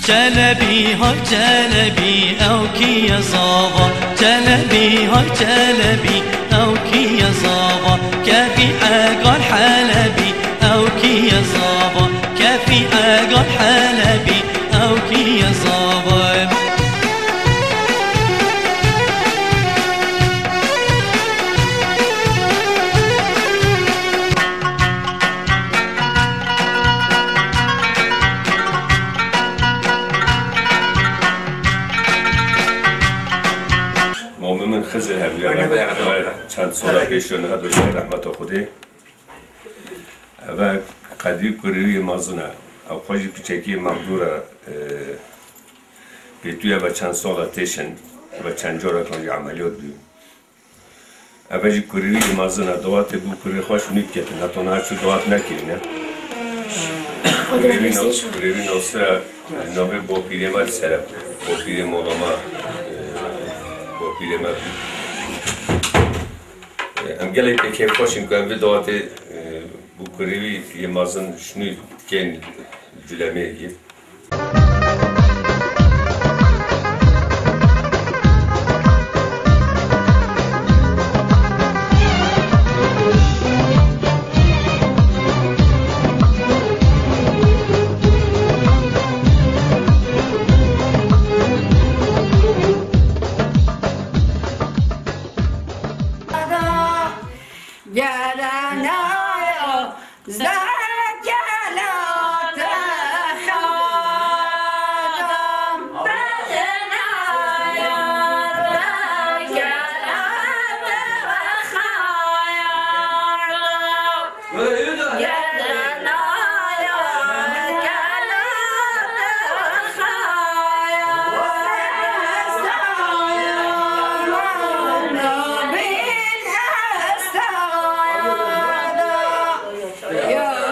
جلبی های جلبی او کی زابا جلبی های جلبی او کی زابا كفي اقال حلبي او کی زابا كفي اقال حلبي او کی زابا من خزر همیشه چند سال پیش نه دوست رحمت خودی و قدیم کاری مازنه او خواهی کوچکی مقدوره بیتوی و چند سال تیشن و چند جور کنی عملیات بی اولی کاری مازنه دوات بو کاری خوش نیکت نه تو نه چه دوات نکینه کاری نوسته نامه با پیرمرد سر با پیرمرد پیرمرد ام گله که خوشیم کنم و دوات بکوری یه مازن شنو کن جلمه Yeah.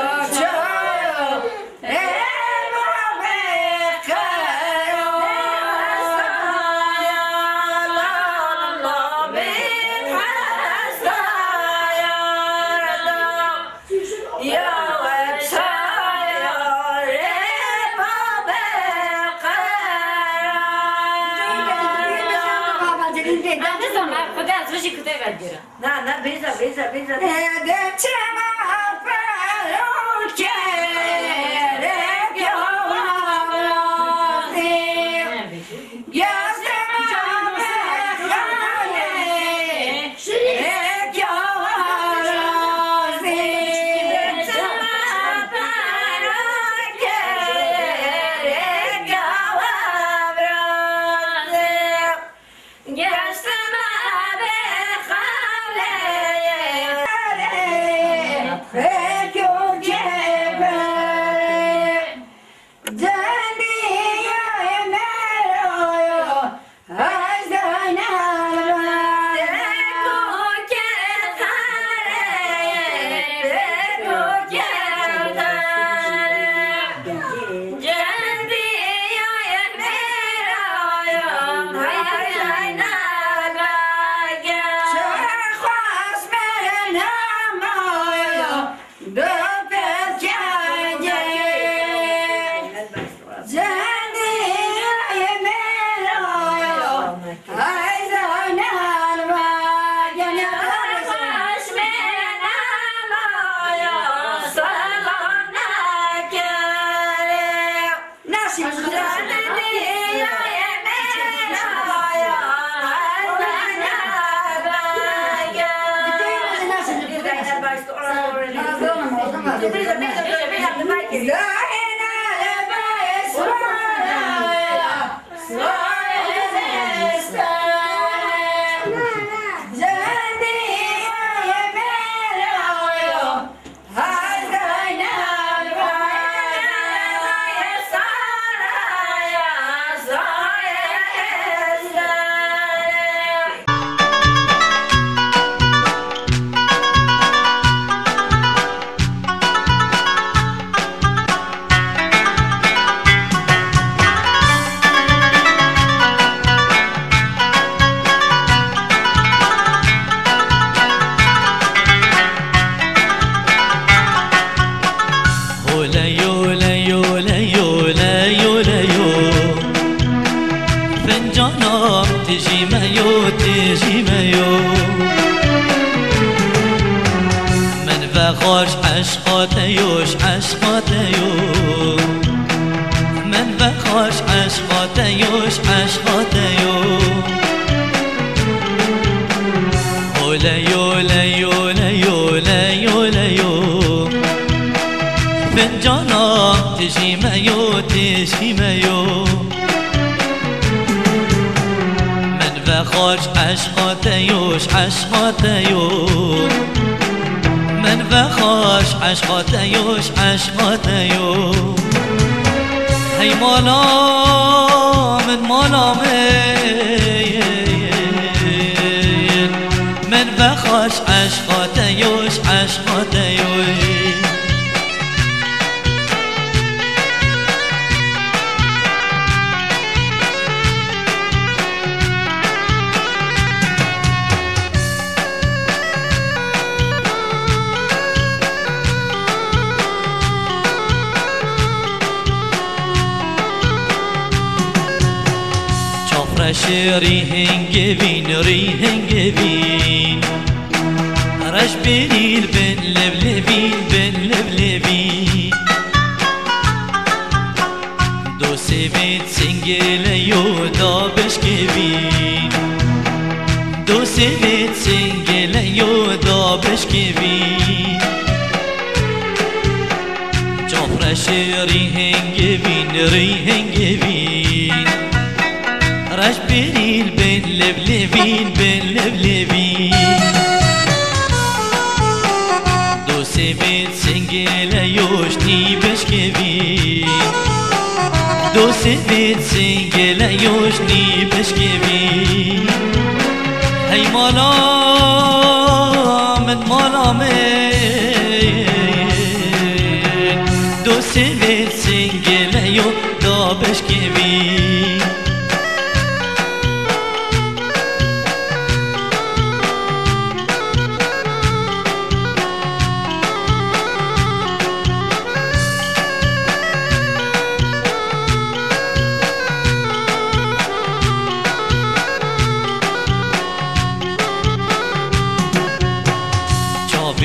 نه بیزا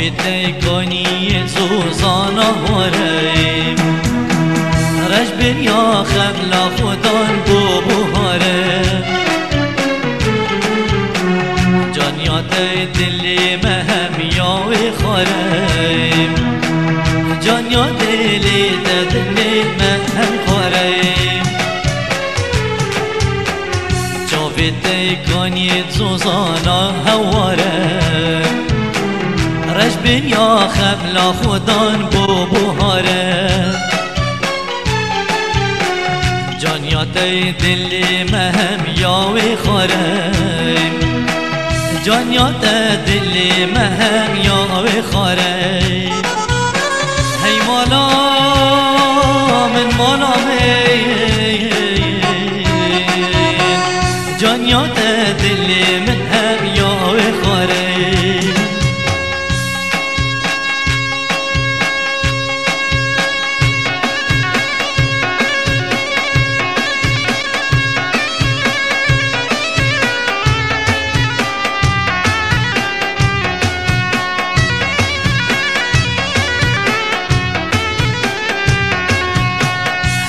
چاویده کنی زوزانا هاریم رش بریا خبلا خودان بو بوهاره جانیات دلی مهم یاوی خاریم جانیات دلی مهم خاریم چاویده کنی زوزانا هواره رش بریا خبلا خودان بو بوهاره جانیات دلی مهم یاوی خاریم جانیات دلی مهم یاوی خاریم هی مالا من مالا من جانیات دلی من هم یاوی خاریم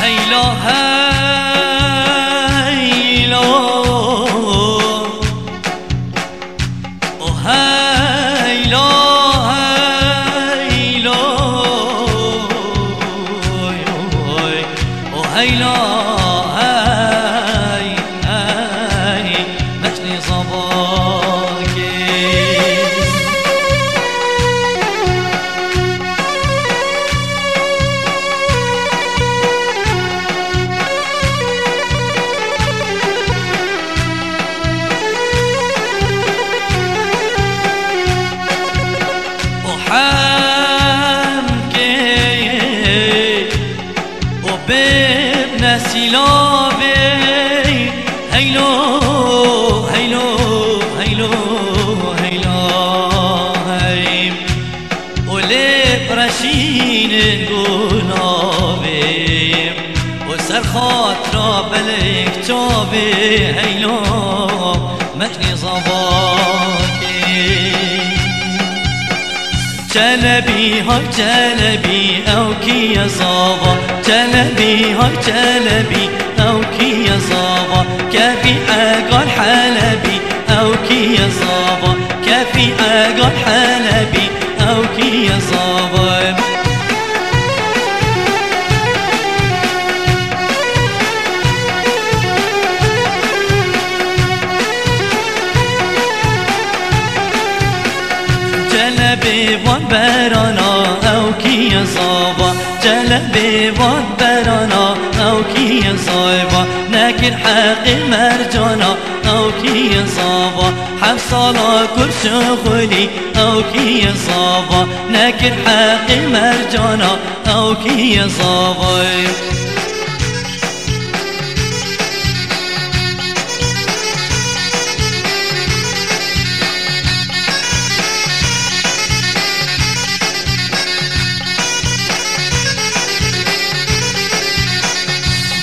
هیلا هیلا او هیلا هیلا او هیلا هی مجنی صباکی وبابن سلابي هيلو هيلو هيلو هيلو هيم ولب رشين القلابي وسر خاطر بلك جابي هيلو مجني صباكي جلبي هاي جلبي او كي يا صابا جلبي هاي جلبي او كي يا صابا كافي اقال حلبي او كي يا صابا كافي اقال حلبي او كي يا صابا جلبي وان برانا او كي صابا جلبي وان برانا او كي صابا ناكر حق مرجانا او كي صابا حفصالا كل شغلي او كي صابا ناكر حق مرجانا او كي صابا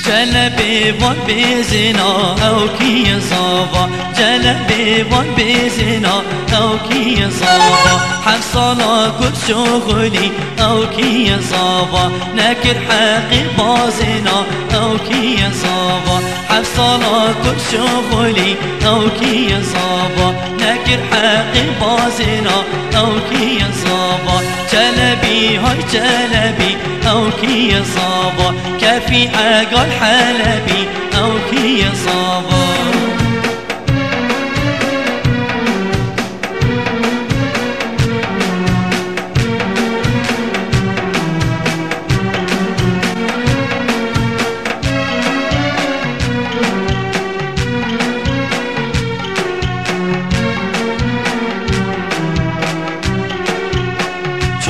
جلبي وان بزنا او كي صابا جلبي وان بزنا او كي صابا حفصالا كل شغلي او كي صابا نكر حقي بازنا او كي صابا حفصالا كل شغلي او كي صابا نكر حقي بازنا او كي صابا جلبي هاي جلبي او كي صابا كافي اقل حلبي او كي صابا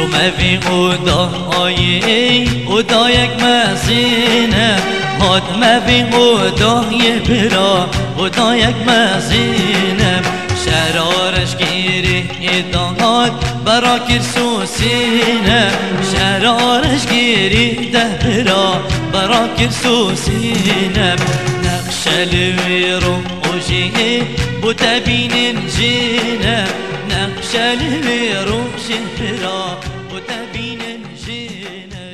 مفي اودا آيه اودا یک مزینه هات مفي اودا یبرا اودا یک مزینه شرارش گیری ادانات برا کرسوسینه شرارش گیری ده برا کرسوسینه نقش الویرو روجي بوتابين جينا نقش الروش برا بوتابين جينا